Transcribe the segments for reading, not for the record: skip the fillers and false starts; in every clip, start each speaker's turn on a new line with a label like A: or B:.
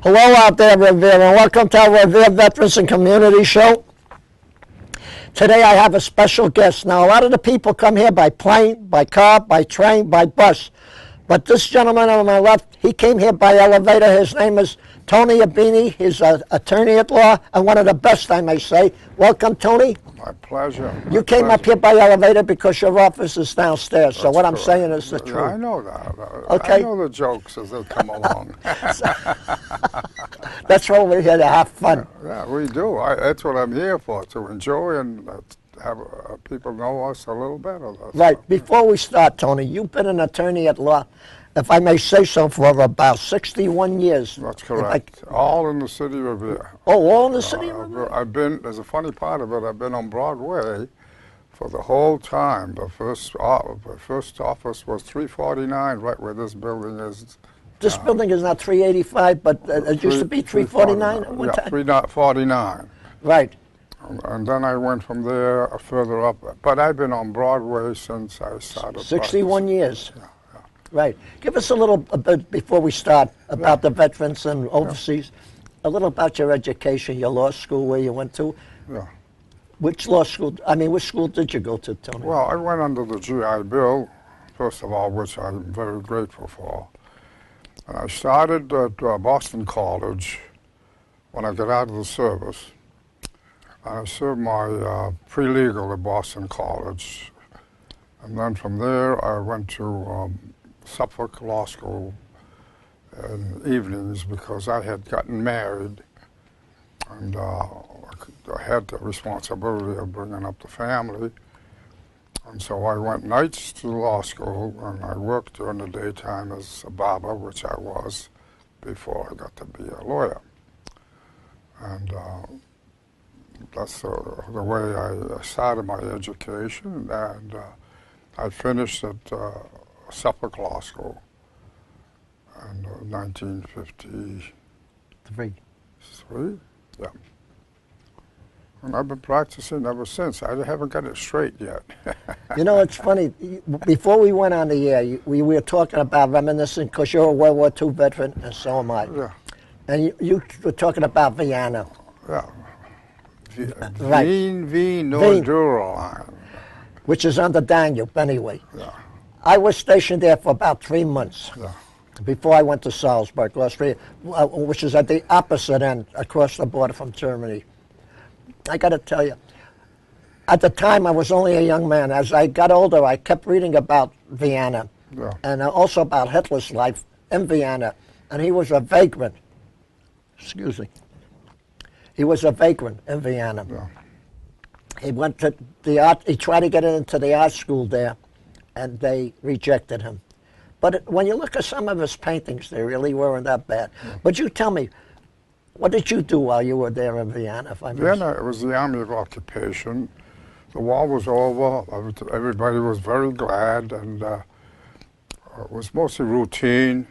A: Hello out there, Revere, and welcome to our Revere Veterans and Community Show. Today I have a special guest. Now, a lot of the people come here by plane, by car, by train, by bus. But this gentleman on my left, he came here by elevator. His name is Tony Abbene. He's an attorney at law, and one of the best, I may say. Welcome, Tony.
B: My pleasure.
A: You came up here by elevator because your office is downstairs. So what I'm saying is the truth.
B: I know that.
A: Okay.
B: I know the jokes as they come along.
A: That's why we're here to have fun.
B: Yeah, we do. That's what I'm here for, to enjoy and have people know us a little better.
A: Right. Before we start, Tony, you've been an attorney at law, if I may say so, for about 61 years.
B: That's correct. All in the city of Revere.
A: Oh, all in the city of Revere?
B: I've been, there's a funny part of it, I've been on Broadway for the whole time. The first office was 349, right where this building is.
A: This building is not 385, but it used to be 349 at one time?
B: 349.
A: Right.
B: And then I went from there further up. But I've been on Broadway since I started.
A: 61 years. Yeah. Right. Give us a bit before we start about the veterans and overseas. A little about your education, your law school, where you went to.
B: Yeah.
A: Which law school? I mean, which school did you go to, Tony?
B: Well, I went under the GI Bill, first of all, which I'm very grateful for. And I started at Boston College when I got out of the service. I served my pre-legal at Boston College. And then from there, I went to Suffolk Law School in evenings because I had gotten married and I had the responsibility of bringing up the family. And so I went nights to law school and I worked during the daytime as a barber, which I was before I got to be a lawyer. And that's the way I started my education, and I finished at Suffolk Law School in 1953. Yeah. And I've been practicing ever since. I haven't got it straight yet.
A: You know, it's funny. Before we went on the air, we were talking about reminiscing, because you're a World War II veteran, and so am I.
B: Yeah.
A: And you were talking about Vienna.
B: Yeah.
A: Right.
B: Nordurline.
A: Which is on the Danube, anyway.
B: Yeah.
A: I was stationed there for about 3 months.
B: Yeah.
A: Before I went to Salzburg, Austria, which is at the opposite end, across the border from Germany. I got to tell you, at the time I was only a young man. As I got older, I kept reading about Vienna, and also about Hitler's life in Vienna. And he was a vagrant. Excuse me. He was a vagrant in Vienna.
B: Yeah.
A: He went to the art. He tried to get into the art school there, and they rejected him. But when you look at some of his paintings, they really weren't that bad. Yeah. But you tell me, what did you do while you were there in Vienna? If I
B: Vienna, it was the Army of Occupation. The war was over. Everybody was very glad, and it was mostly routine,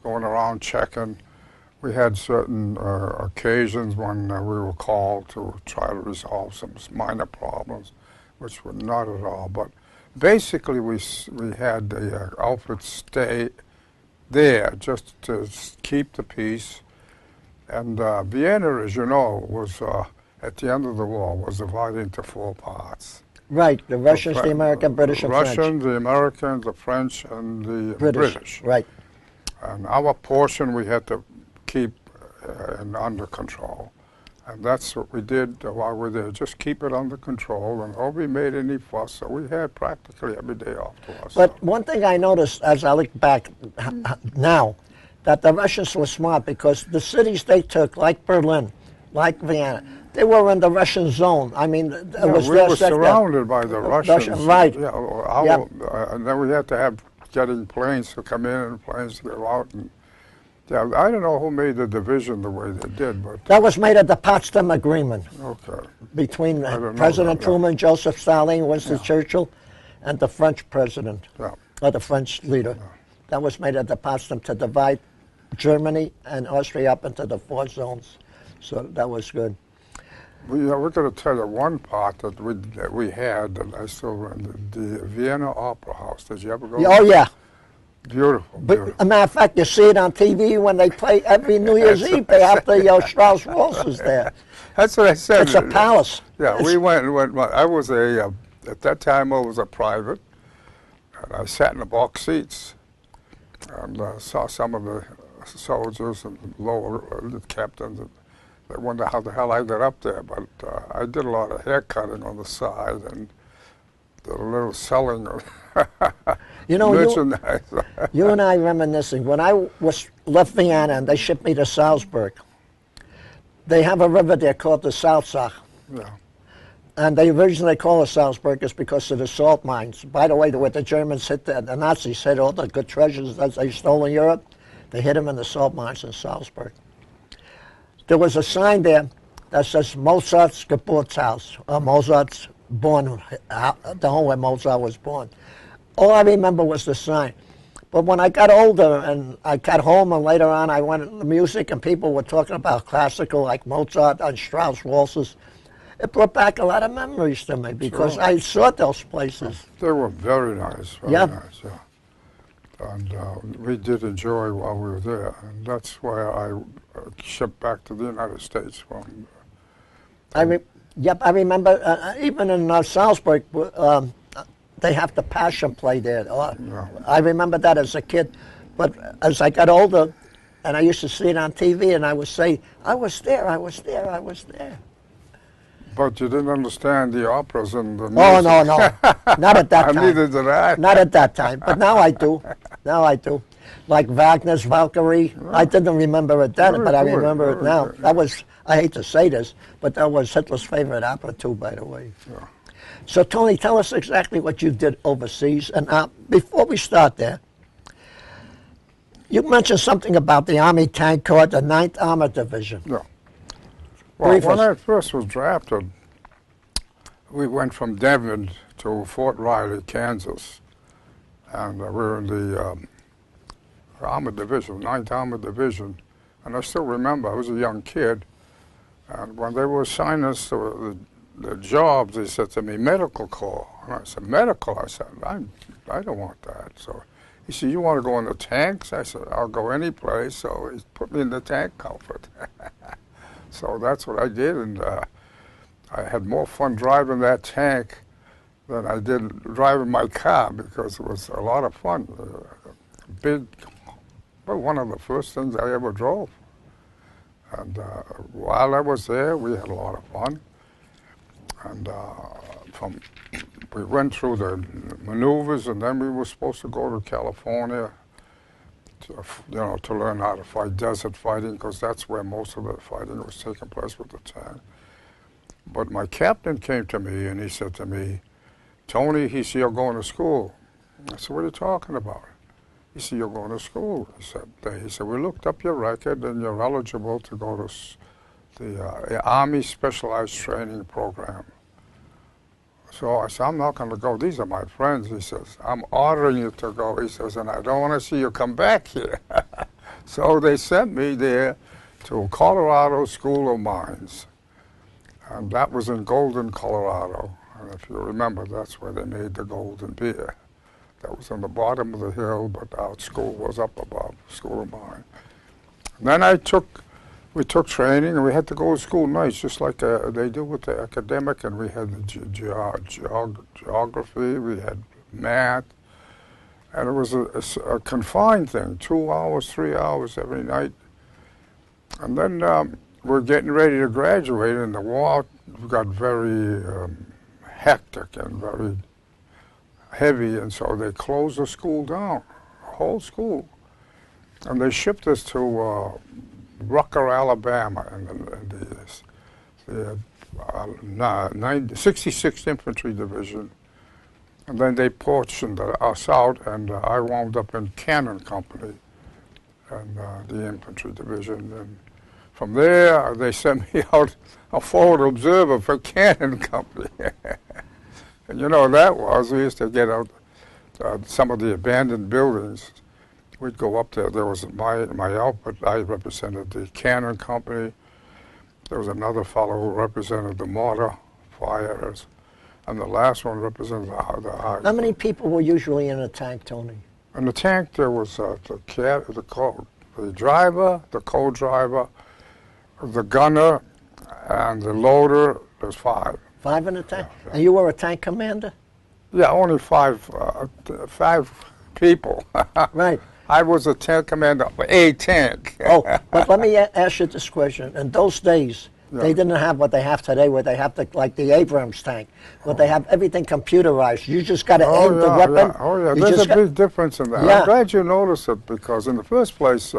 B: going around checking. We had certain occasions when we were called to try to resolve some minor problems, which were not at all. But basically, we had the outfit stay there just to keep the peace. And Vienna, as you know, was at the end of the war, was divided into 4 parts.
A: Right, the Russians, the American, British, and French.
B: The Russians, the Americans, the French, and the British.
A: Right.
B: And our portion we had to keep under control. And that's what we did while we were there, just keep it under control, and nobody made any fuss, so we had practically every day off to us.
A: But one thing I noticed as I look back now, that the Russians were smart, because the cities they took, like Berlin, like Vienna, they were in the Russian zone. I mean, it was
B: we were surrounded by the Russians.
A: Right.
B: Yeah, and then we had to have getting planes to come in and planes to go out. And yeah, I don't know who made the division the way they did, but
A: that was made at the Potsdam Agreement.
B: Okay.
A: Between President Truman, Joseph Stalin, Winston Churchill, and the French president, or the French leader. Yeah. That was made at the Potsdam to divide Germany and Austria up into the 4 zones. So that was good.
B: We're going to tell you one part that we had that I still remember, the Vienna Opera House. Did you ever go?
A: Oh, yeah.
B: Beautiful,
A: But
B: beautiful.
A: a matter of fact, you see it on TV when they play every New Year's Eve. They have the Strauss waltzes there.
B: That's what I said.
A: It's a palace.
B: Yeah, we went. I was at that time I was a private, and I sat in the box seats, and saw some of the soldiers and lower the captains. And they wonder how the hell I got up there, but I did a lot of hair cutting on the side and did a little selling of merchandise.
A: You and I reminiscing. When I left Vienna and they shipped me to Salzburg, they have a river there called the Salzach.
B: Yeah.
A: And they originally called it Salzburg because of the salt mines. By the way, where the Germans hit the Nazis hit all the good treasures that they stole in Europe, they hit them in the salt mines in Salzburg. There was a sign there that says Mozart's Geburtshaus, or Mozart's born, the home where Mozart was born. All I remember was the sign. But when I got older and I got home and later on I went into music and people were talking about classical like Mozart and Strauss waltzes, it brought back a lot of memories to me because I saw those places.
B: They were very nice, very nice, yeah. And we did enjoy while we were there, and that's why I shipped back to the United States from.
A: I remember even in Salzburg, they have the Passion play there.
B: Yeah.
A: I remember that as a kid, but as I got older, and I used to see it on TV, and I would say, I was there, I was there, I was there.
B: But you didn't understand the operas and the music.
A: Oh, no, not at that time.
B: Neither did I.
A: Not at that time, but now I do. Now I do. Like Wagner's Valkyrie. Yeah. I didn't remember it then, but I remember it now. That was, I hate to say this, but that was Hitler's favorite opera too, by the way.
B: Yeah.
A: So Tony, tell us exactly what you did overseas. And before we start there, you mentioned something about the Army Tank Corps, the 9th Armored Division.
B: Yeah. Well, when I first was drafted, we went from Devon to Fort Riley, Kansas, and we were in the Armored Division, 9th Armored Division, and I still remember, I was a young kid, and when they were assigning us to the jobs, they said to me, medical corps, and I said, medical? I said, I don't want that. So he said, you want to go in the tanks? I said, I'll go any place, so he put me in the tank outfit. So that's what I did, and I had more fun driving that tank than I did driving my car because it was a lot of fun. One of the first things I ever drove. And while I was there, we had a lot of fun. And we went through the maneuvers, and then we were supposed to go to California to learn how to fight desert fighting, because that's where most of the fighting was taking place with the tank. But my captain came to me and he said to me, Tony, he said, you're going to school. I said, what are you talking about? He said, you're going to school. He said, we looked up your record and you're eligible to go to the Army Specialized Training Program. So I said, I'm not going to go. These are my friends. He says, I'm ordering you to go. He says, and I don't want to see you come back here. So they sent me there to Colorado School of Mines. And that was in Golden, Colorado. And if you remember, that's where they made the golden beer. That was on the bottom of the hill, but our school was up above, School of Mines. And then we took training, and we had to go to school nights, just like they do with the academic, and we had the geography, we had math, and it was a confined thing, 2 hours, 3 hours every night. And then we're getting ready to graduate, and the war got very hectic and very heavy, and so they closed the school down, the whole school. And they shipped us to Rucker, Alabama, and the 66th Infantry Division. And then they portioned us out, and I wound up in Cannon Company and the Infantry Division. And from there, they sent me out a forward observer for Cannon Company. And you know what that was? We used to get out some of the abandoned buildings. We'd go up there. There was my outfit. I represented the Cannon Company. There was another fellow who represented the mortar fires. And the last one represented the
A: How many people were usually in a tank, Tony?
B: In the tank there was the driver, the co-driver, the gunner, and the loader. There's 5.
A: 5 in the tank?
B: Yeah, yeah.
A: And you were a tank commander?
B: Yeah, only 5 people.
A: Right.
B: I was a tank commander of a tank.
A: Oh, but let me ask you this question. In those days,
B: Yeah.
A: they didn't have what they have today, where they have like the Abrams tank, where they have everything computerized. You just got to aim the weapon.
B: Yeah. Oh, yeah.
A: You
B: There's
A: just
B: a big difference in that.
A: Yeah.
B: I'm glad you noticed it, because in the first place, we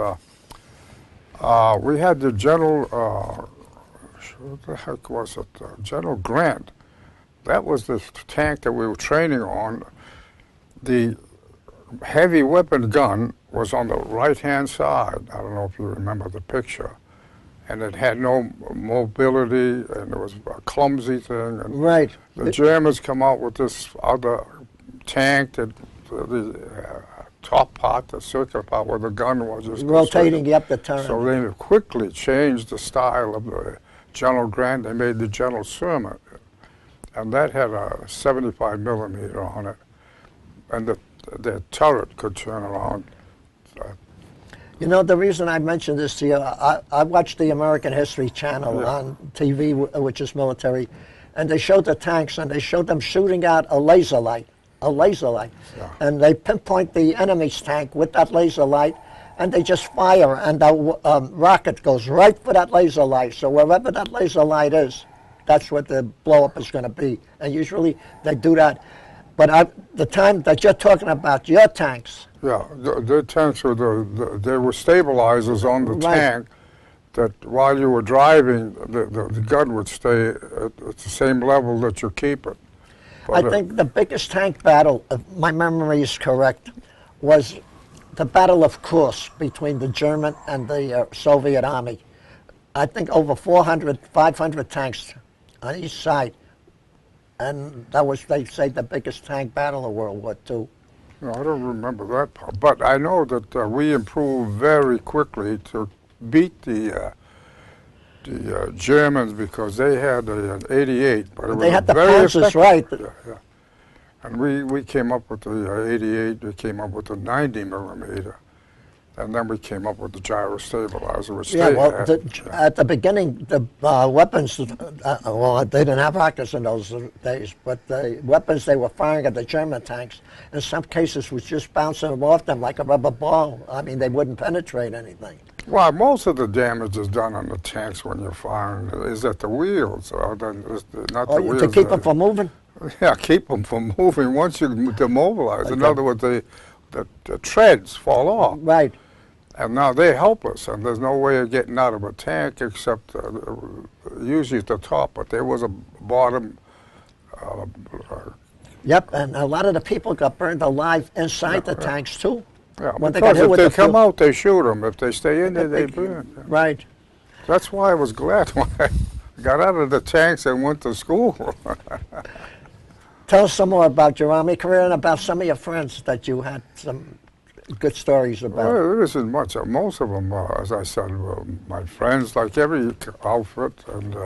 B: had the General, what the heck was it? General Grant. That was the tank that we were training on. The heavy weapon gun was on the right-hand side. I don't know if you remember the picture. And it had no mobility, and it was a clumsy thing. And
A: Right.
B: the Germans come out with this other tank, that the top part, the circular part, where the gun was just
A: Rotating, yep, the turn.
B: So they quickly changed the style of the General Grant. They made the General Sherman, and that had a 75 millimeter on it, and the turret could turn around.
A: You know, the reason I mentioned this to you, I watched the American History Channel on TV, which is military, and they showed the tanks, and they showed them shooting out a laser light. Yeah. And they pinpoint the enemy's tank with that laser light, and they just fire, and the rocket goes right for that laser light. So wherever that laser light is, that's what the blow-up is going to be. And usually they do that. But the time that you're talking about, your tanks.
B: Yeah, the tanks were they were stabilizers on the tank, that while you were driving, the gun would stay at the same level that you keep it. But
A: I think the biggest tank battle, if my memory is correct, was the Battle of Kursk between the German and the Soviet Army. I think over 400, 500 tanks on each side. And that was, they say, the biggest tank battle of World War II.
B: No, I don't remember that part. But I know that we improved very quickly to beat the Germans, because they had an 88, but it
A: They
B: was
A: had the
B: very
A: Panzers,
B: effective.
A: right?
B: Yeah. And we came up with the 88, we came up with the 90 millimeter, and then we came up with the gyro stabilizer, which
A: Yeah,
B: they
A: well,
B: had.
A: at the beginning, the weapons, well, they didn't have rockets in those days, but the weapons they were firing at the German tanks, in some cases, was just bouncing them off them like a rubber ball. I mean, they wouldn't penetrate anything.
B: Well, most of the damage is done on the tanks when you're firing is at the wheels, or not the wheels.
A: To keep them from moving?
B: Yeah, keep them from moving once you demobilize. In other words, the treads fall off.
A: Right.
B: And now they're helpless, and there's no way of getting out of a tank except usually at the top, but there was a bottom.
A: Yep, and a lot of the people got burned alive inside the tanks, too.
B: Yeah,
A: When
B: because
A: hit
B: if
A: with
B: they
A: the
B: come
A: fuel.
B: out, they shoot them. If they stay in there, they burn.
A: Right.
B: That's why I was glad when I got out of the tanks and went to school.
A: Tell us some more about your Army career and about some of your friends that you had some good stories about.
B: Well, there isn't much. Most of them, as I said, were my friends, like every outfit, and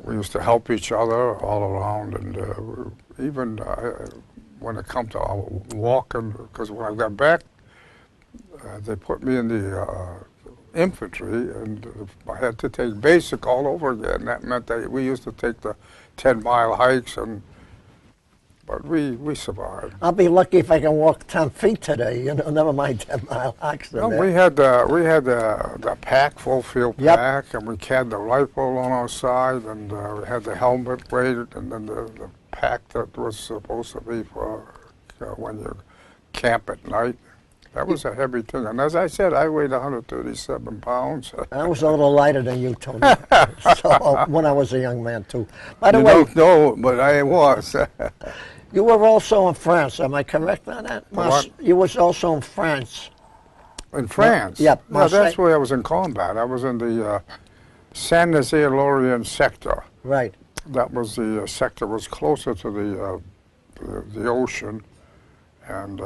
B: we used to help each other all around, and even when it come to walking, because when I got back, they put me in the infantry, and I had to take basic all over again. That meant that we used to take the 10-mile hikes, but we survived.
A: I'll be lucky if I can walk 10 feet today, never mind 10-mile hikes.
B: No, we had the pack, full field pack, and we had the rifle on our side, and we had the helmet weighted, and then the pack that was supposed to be for when you camp at night. That was a heavy thing. And as I said, I weighed 137 pounds.
A: I was a little lighter than you, Tony, so, when I was a young man, too. By the way,
B: don't know, but I was.
A: you were also in France. Am I correct on that?
B: What?
A: You was also in France.
B: In France?
A: Yeah,
B: No, that's where I was in combat. I was in the Saint-Nazaire-Lorient sector.
A: Right.
B: That was the sector was closer to the ocean and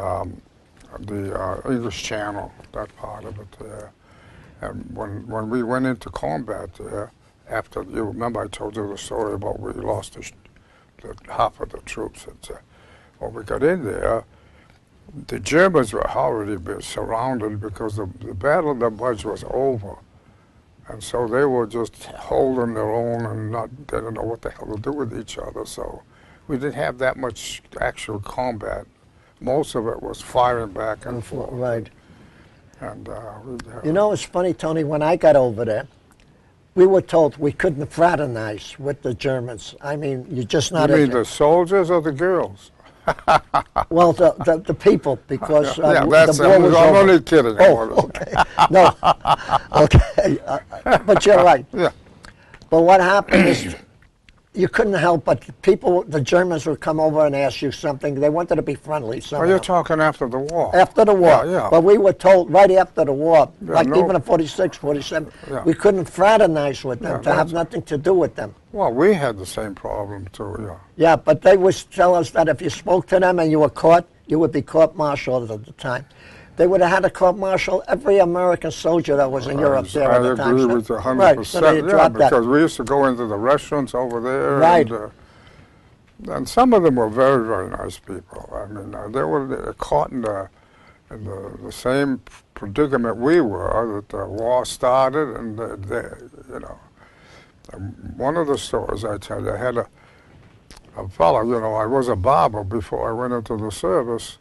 B: the English Channel, that part of it there. And when we went into combat there, after, you remember I told you the story about we lost the half of the troops. When we got in there, the Germans were already been surrounded because the Battle of the Bulge was over. And so they were just holding their own and they didn't know what the hell to do with each other. So we didn't have that much actual combat. Most of it was firing back and forth.
A: Right.
B: And
A: you know, it's funny, Tony, when I got over there, we were told we couldn't fraternize with the Germans. I mean, you're just not...
B: You mean the soldiers or the girls?
A: Well, the people, because
B: yeah,
A: the
B: that's,
A: war was
B: I'm
A: over.
B: only kidding.
A: Oh, okay. No. Okay. But you're right.
B: Yeah.
A: But what happened is you couldn't help but people, the Germans would come over and ask you something. They wanted to be friendly somehow.
B: Well, you're talking after the war.
A: After the war.
B: Yeah, yeah.
A: But we were told right after the war,
B: Yeah,
A: like
B: no.
A: even in 46, 47,
B: Yeah.
A: we couldn't fraternize with them,
B: Yeah,
A: to have nothing to do with them.
B: Well, we had the same problem too, yeah.
A: Yeah, but they would tell us that if you spoke to them and you were caught, you would be court-martialed at the time. They would have had to court-martial every American soldier that was in Europe there at the time.
B: I agree with you 100%.
A: Right, so they
B: yeah,
A: dropped that.
B: because we used to go into the restaurants over there.
A: Right.
B: And some of them were very, very nice people. I mean, they were caught in the same predicament we were, that the war started, and you know. One of the stories I tell you, I had a fellow, you know, I was a barber before I went into the service,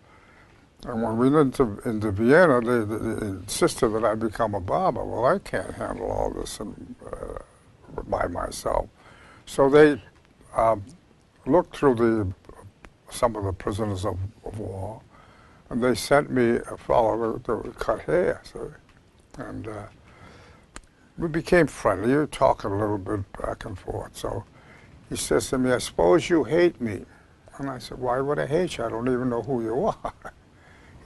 B: and when we went into Vienna, they insisted that I become a barber. Well, I can't handle all this by myself. So they looked through some of the prisoners of war, and they sent me a fellow to cut hair. So, and we became friendly. We were talking a little bit back and forth. So he says to me, "I suppose you hate me." And I said, "Why would I hate you? I don't even know who you are."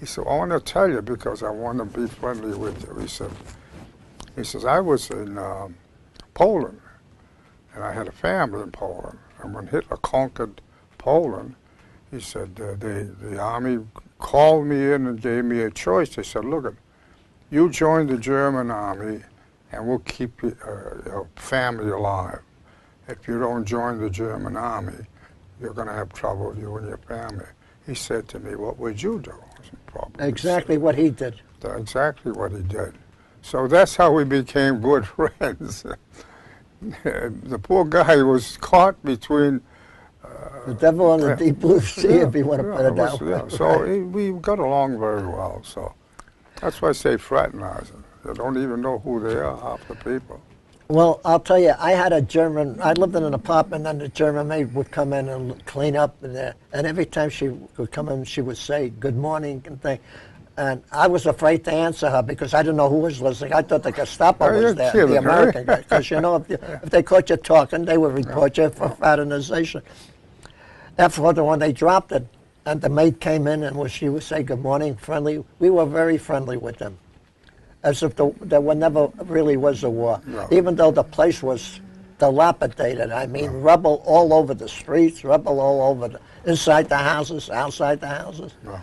B: He said, "I want to tell you because I want to be friendly with you." He says, "I was in Poland, and I had a family in Poland. And when Hitler conquered Poland, he said, the army called me in and gave me a choice. They said, look, you join the German army, and we'll keep your family alive. If you don't join the German army, you're going to have trouble, you and your family." He said to me, "What would you do?"
A: Exactly what he did.
B: Exactly what he did. So that's how we became good friends. The poor guy was caught between
A: the devil and the deep blue sea, if you want to put it that way.
B: Yeah. So we got along very well. So that's why I say fraternizing. They don't even know who they are, half the people.
A: Well, I'll tell you, I lived in an apartment, and the German maid would come in and clean up in there. And every time she would come in, she would say, "Good morning," and thing. And I was afraid to answer her because I didn't know who was listening. I thought the Gestapo was there,
B: kidding,
A: the American guy. Because, you know, if they caught you talking, they would report you for fraternization. After when they dropped it, and the maid came in and she would say, "Good morning," friendly. We were very friendly with them, as if there never really was a war.
B: No.
A: Even though the place was dilapidated. I mean, rubble all over the streets, rubble all over inside the houses, outside the houses.
B: No.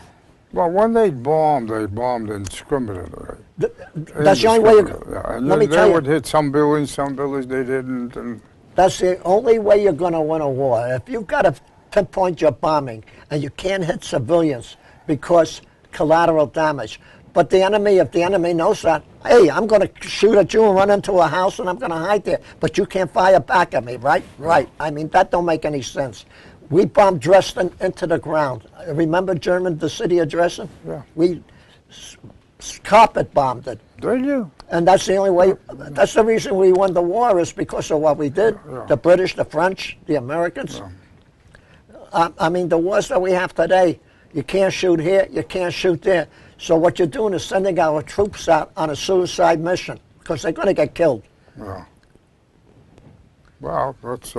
B: Well, when they bombed indiscriminately.
A: That's the only way you...
B: Yeah. And
A: let me tell
B: they
A: you,
B: would hit some buildings they didn't. And
A: that's the only way you're going to win a war. If you've got to pinpoint your bombing and you can't hit civilians because collateral damage. But if the enemy knows that, hey, I'm going to shoot at you and run into a house and I'm going to hide there, but you can't fire back at me, right? Right. I mean, that don't make any sense. We bombed Dresden into the ground. Remember the city of Dresden?
B: Yeah.
A: We carpet bombed it.
B: Did you?
A: And that's the only way, that's the reason we won the war, is because of what we did.
B: Yeah.
A: The British, the French, the Americans.
B: Yeah.
A: I mean, the wars that we have today, you can't shoot here, you can't shoot there. So what you're doing is sending our troops out on a suicide mission because they're going to get killed.
B: Yeah. Well,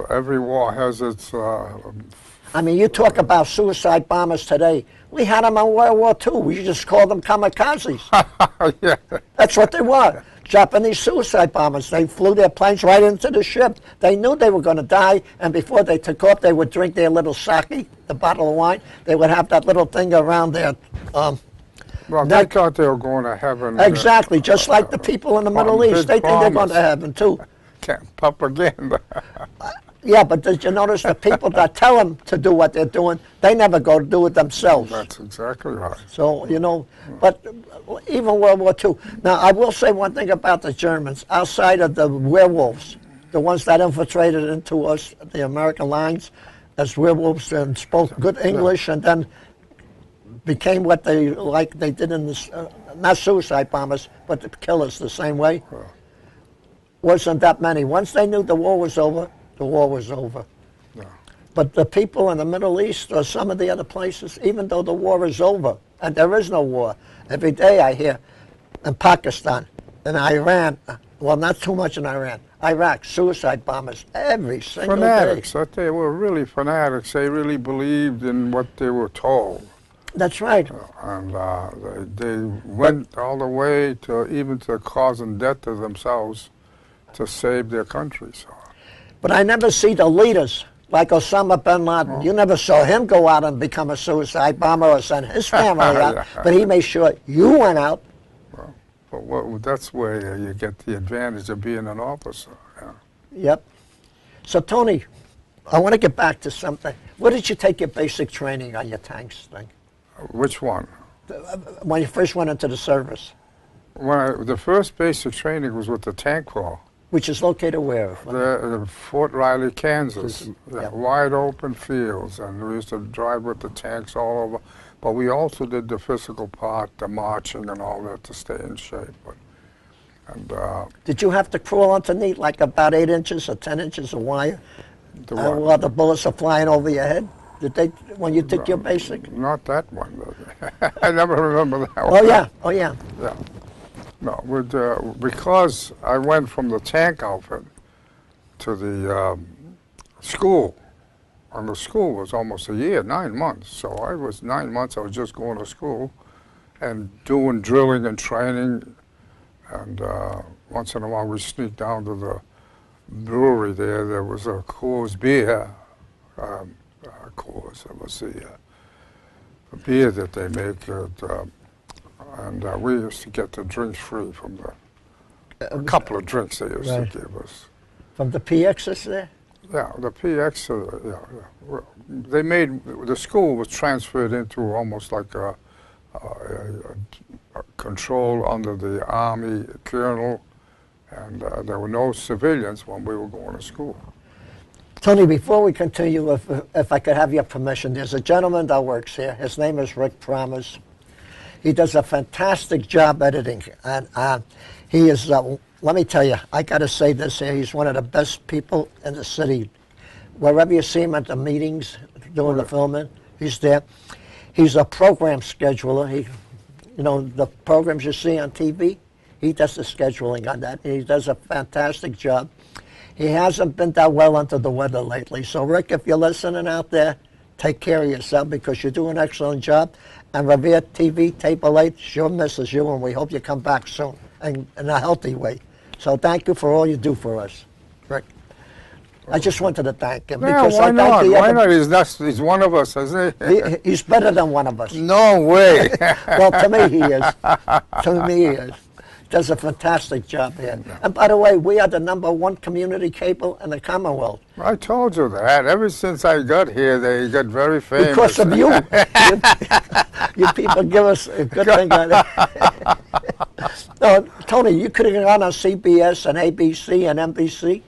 B: every war has its...
A: I mean, you talk about suicide bombers today. We had them in World War II. We just called them kamikazes.
B: Yeah.
A: That's what they were. Japanese suicide bombers. They flew their planes right into the ship. They knew they were going to die, and before they took off, they would drink their little sake, the bottle of wine. They would have that little thing around their
B: well, they thought they were going to heaven.
A: Exactly, just like the people in the Middle East. They think they're going to heaven, too.
B: Propaganda.
A: Yeah, but did you notice the people that tell them to do what they're doing, they never go to do it themselves.
B: That's exactly right.
A: So, you know, but even World War II. Now, I will say one thing about the Germans. Outside of the werewolves, the ones that infiltrated into us, the American lines, as werewolves and spoke good English and then became what they did in the, not suicide bombers, but the killers the same way. Wasn't that many. Once they knew the war was over, the war was over.
B: Yeah.
A: But the people in the Middle East or some of the other places, even though the war is over, and there is no war, every day I hear in Pakistan, in Iran, well, not too much in Iran, Iraq, suicide bombers every single
B: Fanatics.
A: day.
B: That they were really fanatics. They really believed in what they were told.
A: That's right.
B: And they went all the way to even to causing death to themselves to save their country. So.
A: But I never see the leaders like Osama bin Laden.
B: Oh.
A: You never saw him go out and become a suicide bomber or send his family out.
B: Yeah.
A: But he made sure you went out.
B: But that's where you get the advantage of being an officer. Yeah.
A: Yep. So, Tony, I want to get back to something. Where did you take your basic training on your tanks thing?
B: Which one?
A: When you first went into the service?
B: The first basic training was with the tank corps.
A: Which is located where?
B: Fort Riley, Kansas.
A: Yeah.
B: Wide open fields, and we used to drive with the tanks all over. But we also did the physical part, the marching and all that to stay in shape.
A: Did you have to crawl underneath like about 8 inches or 10 inches of wire while the bullets are flying over your head? Did they, when you took your basic?
B: Not that one. I never remember that one.
A: Oh, yeah. Oh, yeah.
B: Yeah. No, because I went from the tank outfit to the school, and the school was almost a year, 9 months. So I was 9 months, I was just going to school and doing drilling and training. And once in a while we sneaked down to the brewery there. There was a Coors beer. Coors, it was the beer that they make. And we used to get the drinks free from a couple of drinks they used to give us.
A: From the PXs there?
B: Yeah, the PX, they made, the school was transferred into almost like a control under the Army colonel, and there were no civilians when we were going to school.
A: Tony, before we continue, if I could have your permission, there's a gentleman that works here. His name is Rick Promise. He does a fantastic job editing, and he is, let me tell you, I got to say this here, he's one of the best people in the city. Wherever you see him at the meetings, doing the filming, he's there. He's a program scheduler. He, you know, the programs you see on TV, he does the scheduling on that. He does a fantastic job. He hasn't been that well under the weather lately. So, Rick, if you're listening out there, take care of yourself because you do an excellent job. And Revere TV, Table 8, sure misses you, and we hope you come back soon and in a healthy way. So thank you for all you do for us, Rick. I just wanted to thank him.
B: Yeah, why not? Why not? He's one of us, isn't he?
A: He's better than one of us.
B: No way.
A: Well, to me he is. To me he is. Does a fantastic job here. And by the way, we are the #1 community cable in the Commonwealth.
B: I told you that. Ever since I got here, they got very famous.
A: Because of you. You people give us a good thing on it. No, Tony, you could have gone on CBS and ABC and NBC,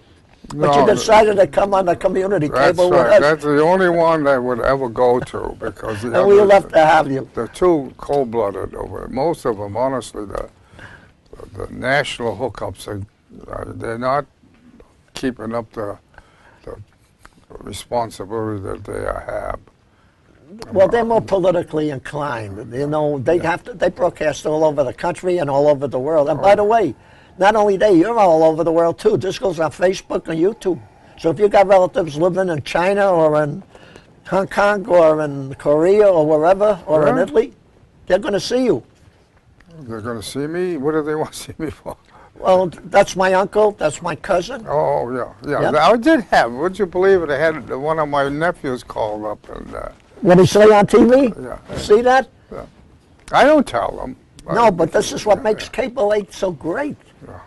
A: but you decided to come on the community cable with us.
B: That's the only one I would ever go to because
A: and we love to have you.
B: They're too cold-blooded over it. Most of them, honestly, the national hookups, they're not keeping up the responsibility that they have.
A: Well, they're more politically inclined. You know, they broadcast all over the country and all over the world. And by the way, not only you're all over the world too. This goes on Facebook and YouTube. So if you got relatives living in China or in Hong Kong or in Korea or wherever or in Italy, they're going to see you.
B: They're going to see me? What do they want to see me for?
A: Well, that's my uncle. That's my cousin.
B: Oh, yeah. I did have, would you believe it, I had one of my nephews called up. And
A: what he say on TV?
B: Yeah.
A: See that?
B: Yeah. I don't tell them.
A: No, but this is what makes Cable 8 so great.
B: Yeah.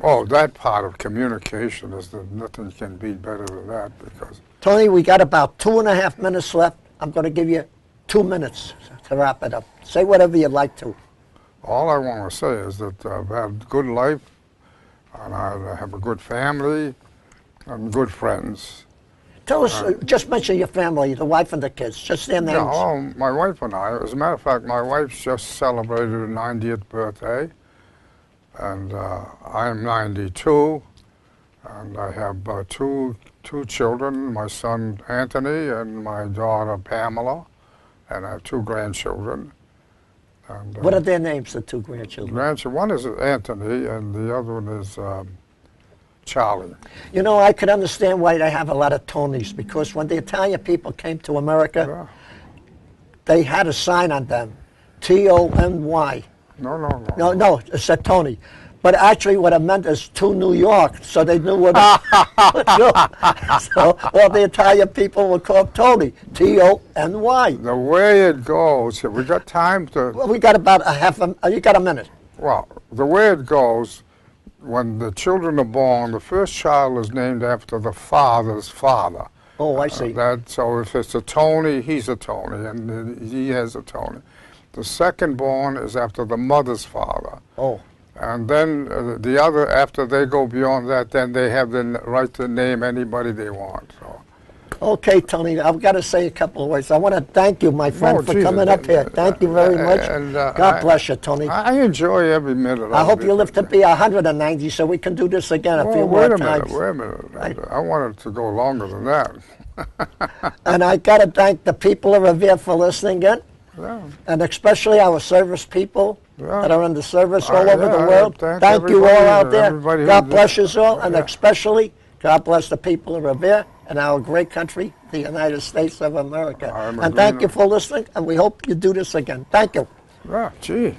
B: Oh, that part of communication is that nothing can be better than that because.
A: Tony, we got about 2.5 minutes left. I'm going to give you 2 minutes to wrap it up. Say whatever you'd like to.
B: All I want to say is that I've had a good life, and I have a good family, and good friends.
A: Tell us, just mention your family, the wife and the kids, just their names.
B: Yeah, well, my wife and I, as a matter of fact, my wife just celebrated her 90th birthday, and I'm 92, and I have two children, my son Anthony and my daughter Pamela, and I have 2 grandchildren. And,
A: what are their names, the 2 grandchildren?
B: One is Anthony, and the other one is Charlie.
A: You know, I could understand why they have a lot of Tonys, because when the Italian people came to America, they had a sign on them, T-O-N-Y. No, it said Tony. But actually what it meant is to New York, so they knew what So all the Italian people were called Tony, T-O-N-Y.
B: The way it goes, we got time to...
A: Well, we got about you got a minute.
B: Well, the way it goes, when the children are born, the first child is named after the father's father.
A: Oh, I see.
B: So if it's a Tony, he's a Tony, and he has a Tony. The second born is after the mother's father.
A: Oh.
B: And then the other, after they go beyond that, then they have the right to name anybody they want. So.
A: Okay, Tony, I've got to say a couple of words. I want to thank you, my friend, for coming up here. Thank you very much. God bless you, Tony.
B: I enjoy every minute.
A: I hope you live to be 190 so we can do this again a few more times.
B: Wait a minute. Right. I wanted to go longer than that.
A: And I got to thank the people of Revere for listening in.
B: Yeah.
A: And especially our service people that are in the service all over the world.
B: Thank
A: you all out there. God bless us all, and
B: Yeah.
A: especially God bless the people of Revere and our great country, the United States of America. And thank you for listening, and we hope you do this again. Thank you.
B: Yeah, gee,